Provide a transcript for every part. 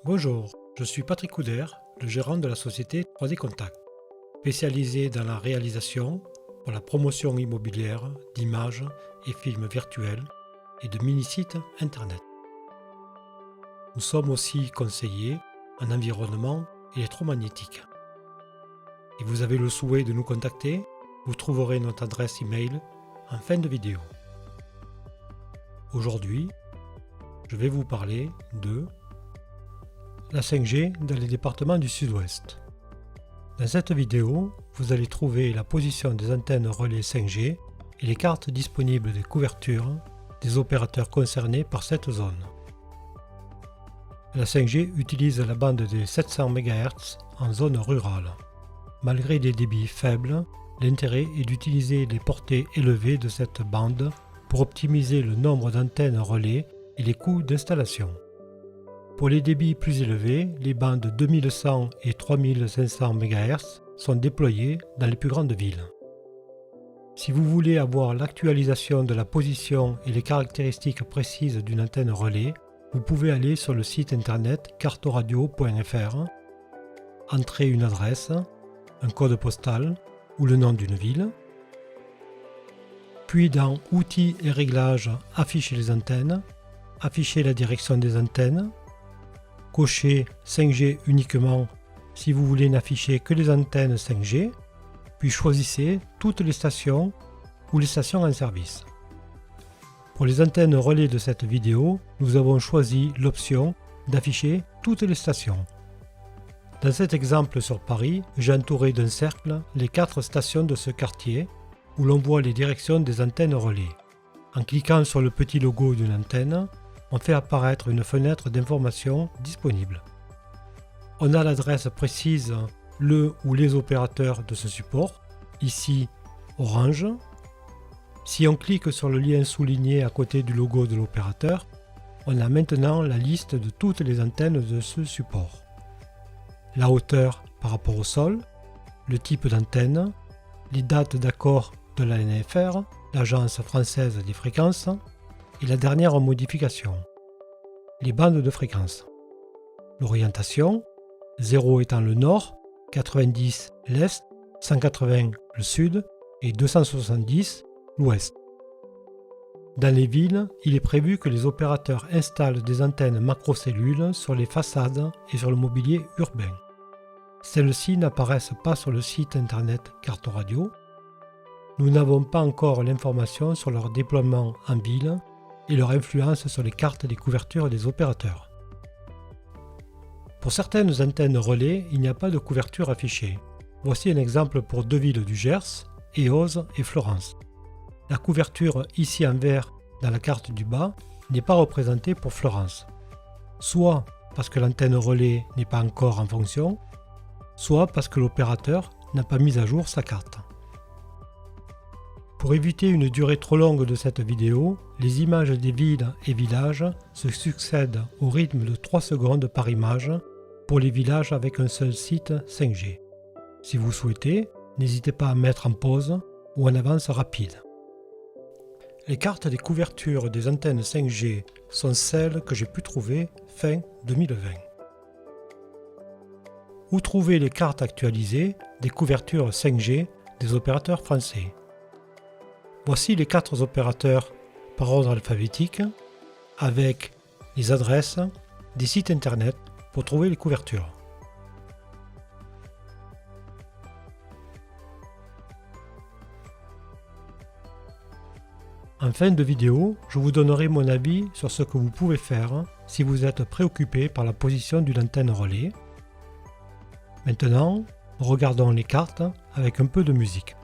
Bonjour, je suis Patrick Couder, le gérant de la société 3D Contact, spécialisée dans la réalisation pour la promotion immobilière d'images et films virtuels et de mini-sites internet. Nous sommes aussi conseillers en environnement électromagnétique. Si vous avez le souhait de nous contacter, vous trouverez notre adresse email en fin de vidéo. Aujourd'hui, je vais vous parler de la 5G dans les départements du Sud-Ouest. Dans cette vidéo, vous allez trouver la position des antennes relais 5G et les cartes disponibles des couvertures des opérateurs concernés par cette zone. La 5G utilise la bande des 700 MHz en zone rurale. Malgré des débits faibles, l'intérêt est d'utiliser les portées élevées de cette bande pour optimiser le nombre d'antennes relais et les coûts d'installation. Pour les débits plus élevés, les bandes 2100 et 3500 MHz sont déployées dans les plus grandes villes. Si vous voulez avoir l'actualisation de la position et les caractéristiques précises d'une antenne relais, vous pouvez aller sur le site internet cartoradio.fr, entrer une adresse, un code postal ou le nom d'une ville, puis dans Outils et réglages, afficher les antennes, afficher la direction des antennes, cochez 5G uniquement si vous voulez n'afficher que les antennes 5G, puis choisissez toutes les stations ou les stations en service. Pour les antennes relais de cette vidéo, nous avons choisi l'option d'afficher toutes les stations. Dans cet exemple sur Paris, j'ai entouré d'un cercle les 4 stations de ce quartier où l'on voit les directions des antennes relais. En cliquant sur le petit logo d'une antenne, on fait apparaître une fenêtre d'information disponible. On a l'adresse précise, le ou les opérateurs de ce support, ici Orange. Si on clique sur le lien souligné à côté du logo de l'opérateur, on a maintenant la liste de toutes les antennes de ce support. La hauteur par rapport au sol, le type d'antenne, les dates d'accord de l'ANFR, l'Agence française des fréquences, et la dernière modification, les bandes de fréquence. L'orientation, 0 étant le nord, 90 l'est, 180 le sud et 270 l'ouest. Dans les villes, il est prévu que les opérateurs installent des antennes macrocellules sur les façades et sur le mobilier urbain. Celles-ci n'apparaissent pas sur le site internet Cartoradio. Nous n'avons pas encore l'information sur leur déploiement en ville et leur influence sur les cartes des couvertures des opérateurs. Pour certaines antennes relais, il n'y a pas de couverture affichée. Voici un exemple pour 2 villes du Gers, Eauze et Florence. La couverture ici en vert dans la carte du bas n'est pas représentée pour Florence, soit parce que l'antenne relais n'est pas encore en fonction, soit parce que l'opérateur n'a pas mis à jour sa carte. Pour éviter une durée trop longue de cette vidéo, les images des villes et villages se succèdent au rythme de 3 secondes par image pour les villages avec un seul site 5G. Si vous souhaitez, n'hésitez pas à mettre en pause ou en avance rapide. Les cartes des couvertures des antennes 5G sont celles que j'ai pu trouver fin 2020. Où trouver les cartes actualisées des couvertures 5G des opérateurs français? Voici les 4 opérateurs par ordre alphabétique avec les adresses des sites internet pour trouver les couvertures. En fin de vidéo, je vous donnerai mon avis sur ce que vous pouvez faire si vous êtes préoccupé par la position d'une antenne relais. Maintenant, regardons les cartes avec un peu de musique.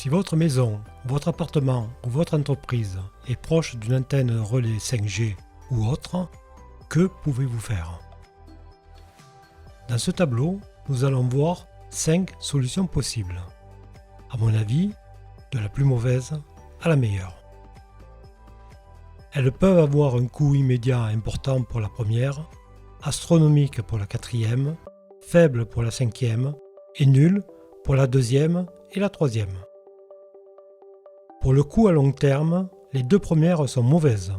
Si votre maison, votre appartement ou votre entreprise est proche d'une antenne relais 5G ou autre, que pouvez-vous faire? Dans ce tableau, nous allons voir 5 solutions possibles. À mon avis, de la plus mauvaise à la meilleure. Elles peuvent avoir un coût immédiat important pour la première, astronomique pour la quatrième, faible pour la cinquième et nul pour la deuxième et la troisième. Pour le coût à long terme, les 2 premières sont mauvaises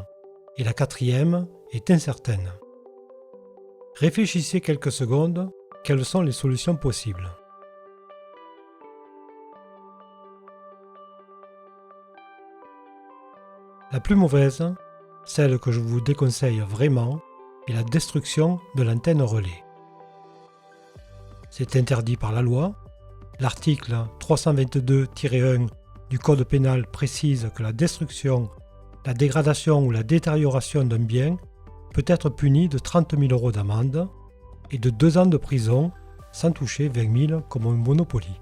et la quatrième est incertaine. Réfléchissez quelques secondes, quelles sont les solutions possibles? La plus mauvaise, celle que je vous déconseille vraiment, est la destruction de l'antenne relais. C'est interdit par la loi. L'article 322-1 du Code pénal précise que la destruction, la dégradation ou la détérioration d'un bien peut être punie de 30 000 € d'amende et de 2 ans de prison sans toucher 20 000 comme un Monopoly.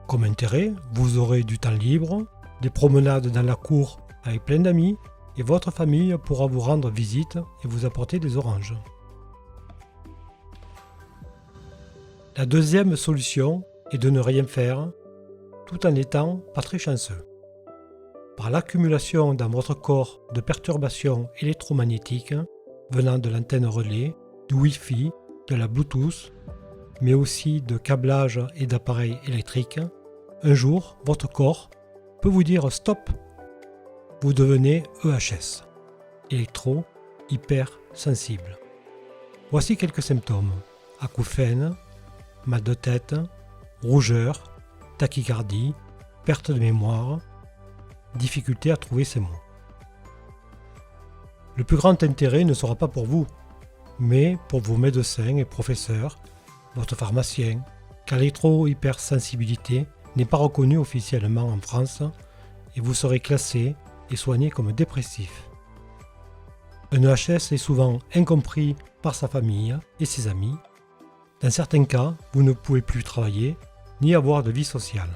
Comme intérêt, vous aurez du temps libre, des promenades dans la cour avec plein d'amis et votre famille pourra vous rendre visite et vous apporter des oranges. La deuxième solution est de ne rien faire tout en n'étant pas très chanceux. Par l'accumulation dans votre corps de perturbations électromagnétiques venant de l'antenne relais, du Wi-Fi, de la Bluetooth, mais aussi de câblage et d'appareils électriques, un jour, votre corps peut vous dire stop. Vous devenez EHS, électro-hypersensible. Voici quelques symptômes: acouphènes, mal de tête, rougeur, tachycardie, perte de mémoire, difficulté à trouver ses mots. Le plus grand intérêt ne sera pas pour vous, mais pour vos médecins et professeurs, votre pharmacien, car l'électro-hypersensibilité n'est pas reconnue officiellement en France et vous serez classé et soigné comme dépressif. Un EHS est souvent incompris par sa famille et ses amis. Dans certains cas, vous ne pouvez plus travailler ni avoir de vie sociale.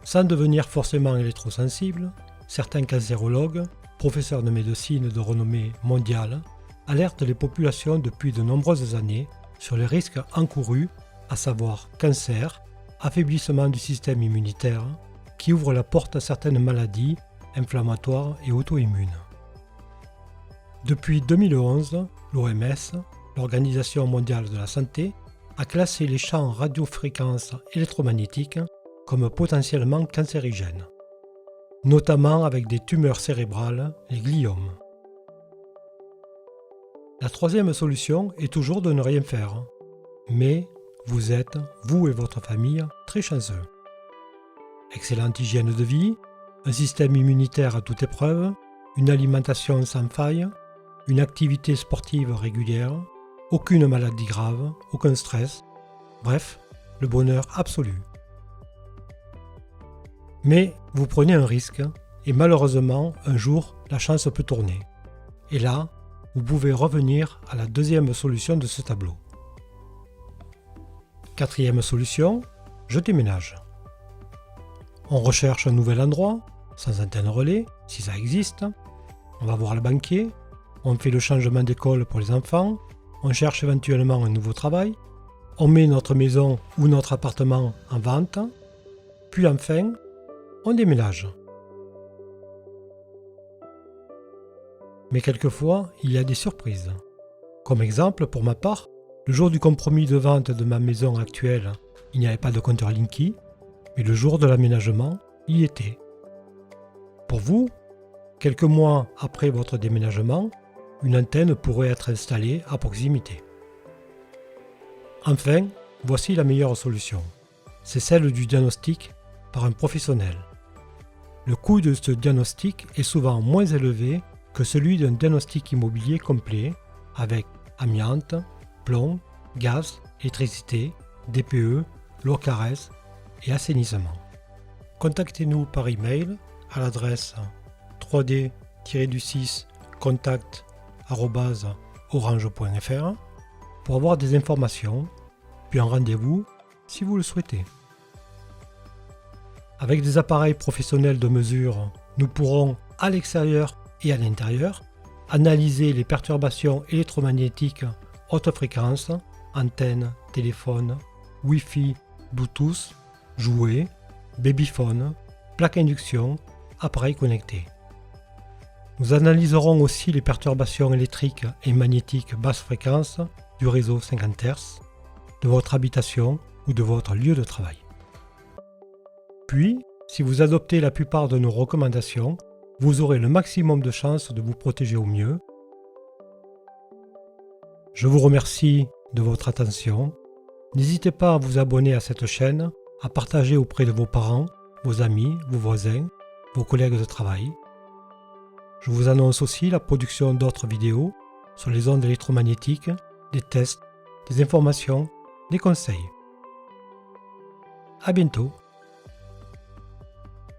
Sans devenir forcément électrosensible, certains cancérologues, professeurs de médecine de renommée mondiale, alertent les populations depuis de nombreuses années sur les risques encourus, à savoir cancer, affaiblissement du système immunitaire, qui ouvre la porte à certaines maladies inflammatoires et auto-immunes. Depuis 2011, l'OMS, l'Organisation mondiale de la santé, a classé les champs radiofréquences électromagnétiques comme potentiellement cancérigènes, notamment avec des tumeurs cérébrales, les gliomes. La troisième solution est toujours de ne rien faire, mais vous êtes, vous et votre famille, très chanceux. Excellente hygiène de vie, un système immunitaire à toute épreuve, une alimentation sans faille, une activité sportive régulière, aucune maladie grave, aucun stress, bref, le bonheur absolu. Mais vous prenez un risque et malheureusement, un jour, la chance peut tourner. Et là, vous pouvez revenir à la deuxième solution de ce tableau. Quatrième solution, je déménage. On recherche un nouvel endroit, sans antenne relais, si ça existe. On va voir le banquier, on fait le changement d'école pour les enfants, on cherche éventuellement un nouveau travail, on met notre maison ou notre appartement en vente, puis enfin, on déménage. Mais quelquefois, il y a des surprises. Comme exemple, pour ma part, le jour du compromis de vente de ma maison actuelle, il n'y avait pas de compteur Linky, mais le jour de l'aménagement, il y était. Pour vous, quelques mois après votre déménagement, une antenne pourrait être installée à proximité. Enfin, voici la meilleure solution. C'est celle du diagnostic par un professionnel. Le coût de ce diagnostic est souvent moins élevé que celui d'un diagnostic immobilier complet avec amiante, plomb, gaz, électricité, DPE, loi Caresse et assainissement. Contactez-nous par email à l'adresse 3d-contact@orange.fr pour avoir des informations, puis un rendez-vous si vous le souhaitez. Avec des appareils professionnels de mesure, nous pourrons, à l'extérieur et à l'intérieur, analyser les perturbations électromagnétiques haute fréquence, antennes, téléphones, Wi-Fi, Bluetooth, jouets, babyphone, plaque induction, appareils connectés. Nous analyserons aussi les perturbations électriques et magnétiques basse fréquence du réseau 50 Hz, de votre habitation ou de votre lieu de travail. Puis, si vous adoptez la plupart de nos recommandations, vous aurez le maximum de chances de vous protéger au mieux. Je vous remercie de votre attention. N'hésitez pas à vous abonner à cette chaîne, à partager auprès de vos parents, vos amis, vos voisins, vos collègues de travail. Je vous annonce aussi la production d'autres vidéos sur les ondes électromagnétiques, des tests, des informations, des conseils. À bientôt.